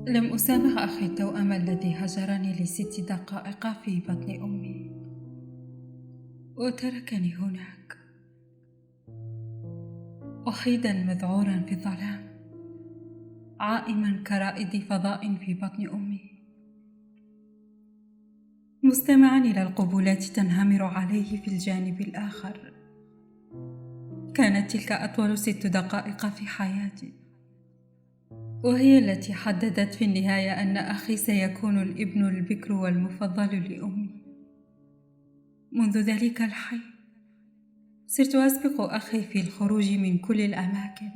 لم أسامح أخي التوأم الذي هجرني ل6 دقائق في بطن أمي وتركني هناك وحيدا مذعورا في الظلام، عائما كرائد فضاء في بطن أمي، مستمعا إلى القبلات تنهمر عليه في الجانب الآخر. كانت تلك أطول 6 دقائق في حياتي، وهي التي حددت في النهاية أن أخي سيكون الابن البكر والمفضل لأمي. منذ ذلك الحين صرت أسبق أخي في الخروج من كل الأماكن،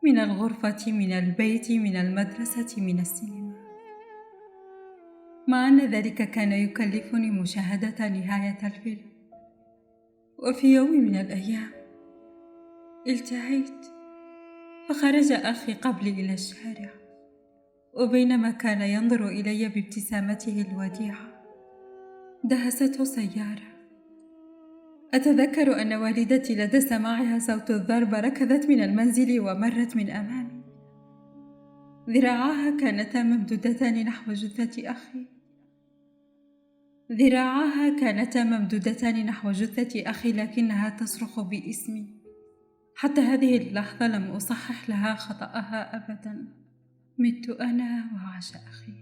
من الغرفة، من البيت، من المدرسة، من السينما، مع أن ذلك كان يكلفني مشاهدة نهاية الفيلم. وفي يوم من الأيام التهيت فخرج أخي قبلي إلى الشارع، وبينما كان ينظر إلي بابتسامته الوديعة دهسته سيارة. أتذكر أن والدتي لدى سماعها صوت الضرب ركضت من المنزل ومرت من أمامي. ذراعاها كانتا ممدودتان نحو جثة أخي، لكنها تصرخ باسمي. حتى هذه اللحظة لم أصحح لها خطأها أبدا. مت أنا وعاش أخي،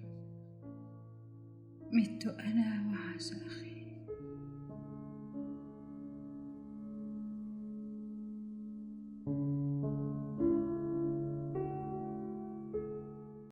مت أنا وعاش أخي.